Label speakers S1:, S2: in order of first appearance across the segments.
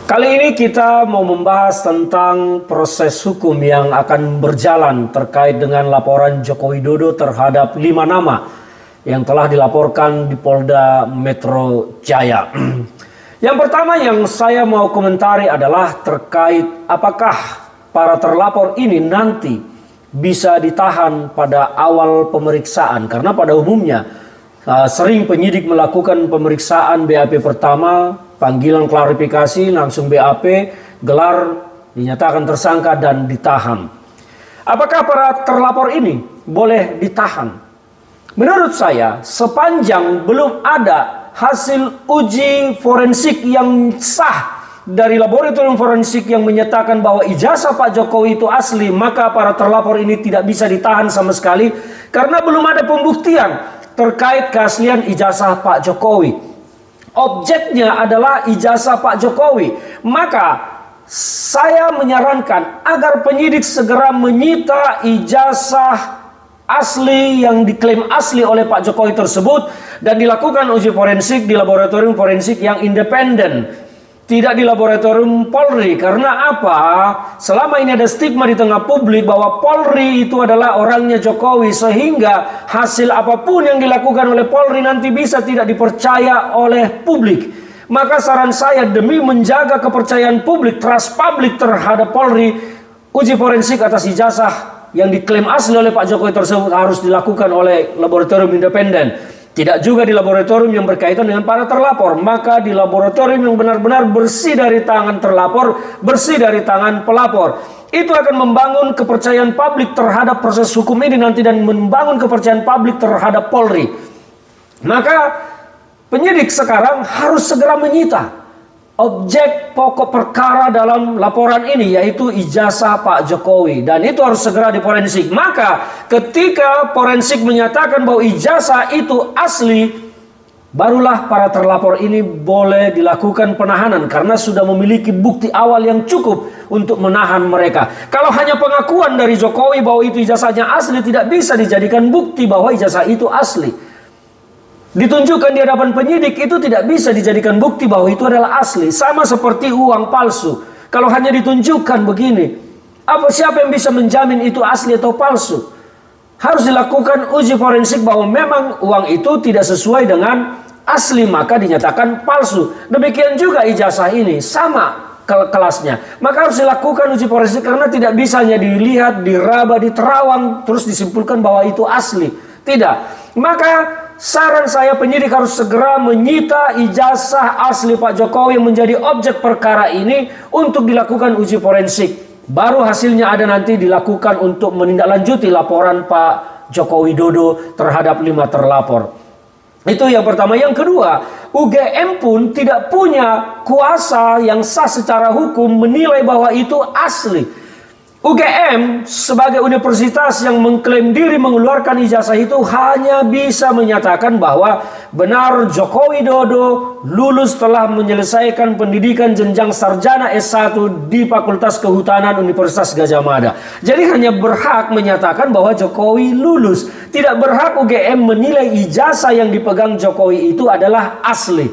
S1: Kali ini kita mau membahas tentang proses hukum yang akan berjalan terkait dengan laporan Joko Widodo terhadap 5 nama yang telah dilaporkan di Polda Metro Jaya. Yang pertama yang saya mau komentari adalah terkait apakah para terlapor ini nanti bisa ditahan pada awal pemeriksaan. Karena pada umumnya sering penyidik melakukan pemeriksaan BAP pertama, panggilan klarifikasi, langsung BAP, gelar, dinyatakan tersangka dan ditahan. Apakah para terlapor ini boleh ditahan? Menurut saya, sepanjang belum ada hasil uji forensik yang sah dari laboratorium forensik yang menyatakan bahwa ijazah Pak Jokowi itu asli, maka para terlapor ini tidak bisa ditahan sama sekali karena belum ada pembuktian terkait keaslian ijazah Pak Jokowi. Objeknya adalah ijazah Pak Jokowi. Maka saya menyarankan agar penyidik segera menyita ijazah asli yang diklaim asli oleh Pak Jokowi tersebut dan dilakukan uji forensik di laboratorium forensik yang independen. Tidak di laboratorium Polri. Karena apa? Selama ini ada stigma di tengah publik bahwa Polri itu adalah orangnya Jokowi, sehingga hasil apapun yang dilakukan oleh Polri nanti bisa tidak dipercaya oleh publik. Maka saran saya, demi menjaga kepercayaan publik, trust publik terhadap Polri, uji forensik atas ijazah yang diklaim asli oleh Pak Jokowi tersebut harus dilakukan oleh laboratorium independen. Tidak juga di laboratorium yang berkaitan dengan para terlapor. Maka di laboratorium yang benar-benar bersih dari tangan terlapor, bersih dari tangan pelapor. Itu akan membangun kepercayaan publik terhadap proses hukum ini nanti dan membangun kepercayaan publik terhadap Polri. Maka penyidik sekarang harus segera menyita objek pokok perkara dalam laporan ini, yaitu ijazah Pak Jokowi, dan itu harus segera diforensik. Maka ketika forensik menyatakan bahwa ijazah itu asli, barulah para terlapor ini boleh dilakukan penahanan karena sudah memiliki bukti awal yang cukup untuk menahan mereka. Kalau hanya pengakuan dari Jokowi bahwa itu ijazahnya asli, tidak bisa dijadikan bukti bahwa ijazah itu asli. Ditunjukkan di hadapan penyidik itu tidak bisa dijadikan bukti bahwa itu adalah asli. Sama seperti uang palsu. Kalau hanya ditunjukkan begini, siapa yang bisa menjamin itu asli atau palsu? Harus dilakukan uji forensik bahwa memang uang itu tidak sesuai dengan asli, maka dinyatakan palsu. Demikian juga ijazah ini, sama kelasnya. Maka harus dilakukan uji forensik karena tidak bisa hanya dilihat, diraba, diterawang, terus disimpulkan bahwa itu asli. Tidak. Maka saran saya, penyidik harus segera menyita ijazah asli Pak Jokowi yang menjadi objek perkara ini untuk dilakukan uji forensik. Baru hasilnya ada nanti dilakukan untuk menindaklanjuti laporan Pak Joko Widodo terhadap 5 terlapor. Itu yang pertama. Yang kedua, UGM pun tidak punya kuasa yang sah secara hukum menilai bahwa itu asli. UGM sebagai universitas yang mengklaim diri mengeluarkan ijazah itu hanya bisa menyatakan bahwa benar Joko Widodo lulus telah menyelesaikan pendidikan jenjang sarjana S1 di Fakultas Kehutanan Universitas Gadjah Mada. Jadi hanya berhak menyatakan bahwa Jokowi lulus. Tidak berhak UGM menilai ijazah yang dipegang Jokowi itu adalah asli.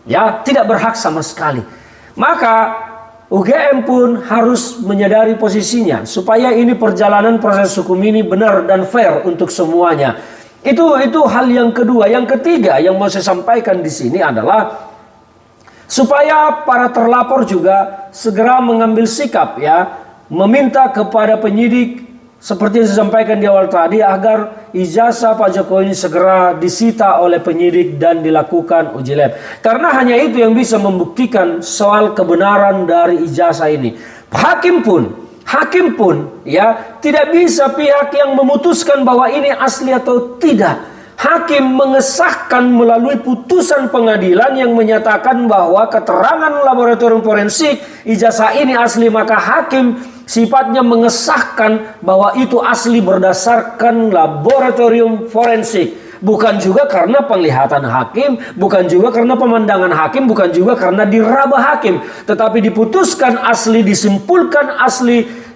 S1: Ya, tidak berhak sama sekali. Maka UGM pun harus menyadari posisinya supaya ini perjalanan proses hukum ini benar dan fair untuk semuanya. Itu hal yang kedua. Yang ketiga yang mau saya sampaikan di sini adalah supaya para terlapor juga segera mengambil sikap, ya, meminta kepada penyidik seperti yang saya sampaikan di awal tadi agar ijazah Pak Jokowi ini segera disita oleh penyidik dan dilakukan uji lab. Karena hanya itu yang bisa membuktikan soal kebenaran dari ijazah ini. Hakim pun ya tidak bisa pihak yang memutuskan bahwa ini asli atau tidak. Hakim mengesahkan melalui putusan pengadilan yang menyatakan bahwa keterangan laboratorium forensik ijazah ini asli, maka hakim sifatnya mengesahkan bahwa itu asli berdasarkan laboratorium forensik. Bukan juga karena penglihatan hakim, bukan juga karena pemandangan hakim, bukan juga karena diraba hakim. Tetapi diputuskan asli, disimpulkan asli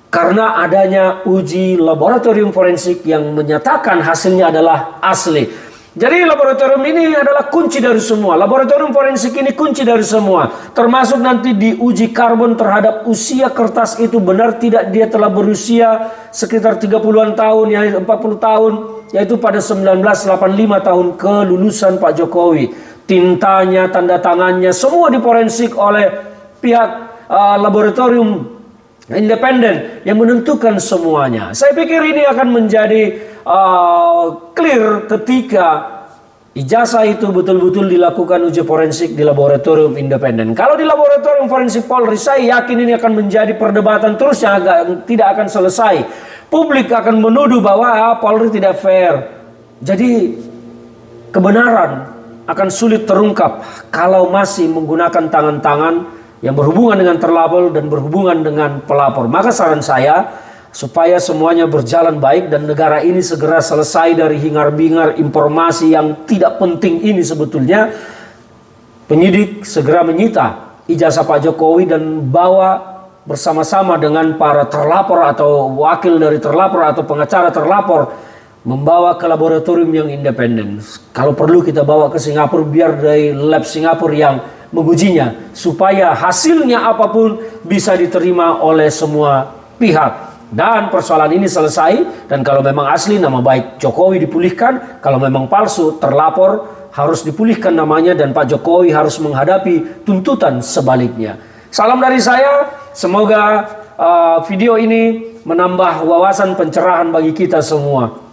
S1: karena adanya uji laboratorium forensik yang menyatakan hasilnya adalah asli. Jadi laboratorium ini adalah kunci dari semua. Laboratorium forensik ini kunci dari semua. Termasuk nanti diuji karbon terhadap usia kertas itu benar tidak dia telah berusia sekitar 30-an tahun, ya 40 tahun, yaitu pada 1985 tahun kelulusan Pak Jokowi. Tintanya, tanda tangannya, semua diforensik oleh pihak laboratorium independen yang menentukan semuanya. Saya pikir ini akan menjadi clear ketika ijazah itu betul-betul dilakukan uji forensik di laboratorium independen. Kalau di laboratorium forensik Polri, saya yakin ini akan menjadi perdebatan terus yang tidak akan selesai. Publik akan menuduh bahwa Polri tidak fair. Jadi kebenaran akan sulit terungkap kalau masih menggunakan tangan-tangan yang berhubungan dengan terlapor dan berhubungan dengan pelapor. Maka saran saya, supaya semuanya berjalan baik dan negara ini segera selesai dari hingar-bingar informasi yang tidak penting ini, sebetulnya penyidik segera menyita ijazah Pak Jokowi dan bawa bersama-sama dengan para terlapor atau wakil dari terlapor atau pengacara terlapor, membawa ke laboratorium yang independen. Kalau perlu kita bawa ke Singapura, biar dari lab Singapura yang mengujinya, supaya hasilnya apapun bisa diterima oleh semua pihak. Dan persoalan ini selesai. Dan kalau memang asli, nama baik Jokowi dipulihkan. Kalau memang palsu, terlapor harus dipulihkan namanya, dan Pak Jokowi harus menghadapi tuntutan sebaliknya. Salam dari saya. Semoga video ini menambah wawasan pencerahan bagi kita semua.